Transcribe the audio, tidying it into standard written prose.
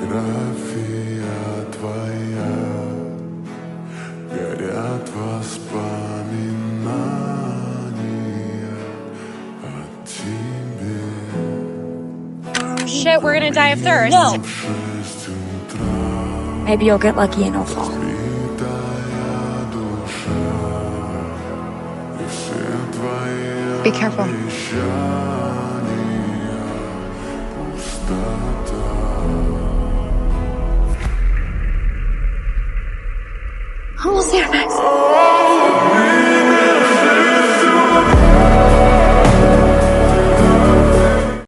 фотография твоя, горят воспоминания о тебе. Shit, we're gonna die of thirst. No. В 6 утра Maybe you'll get lucky and it'll fall. разбитая душа, и все твои Be careful. обещания пустота.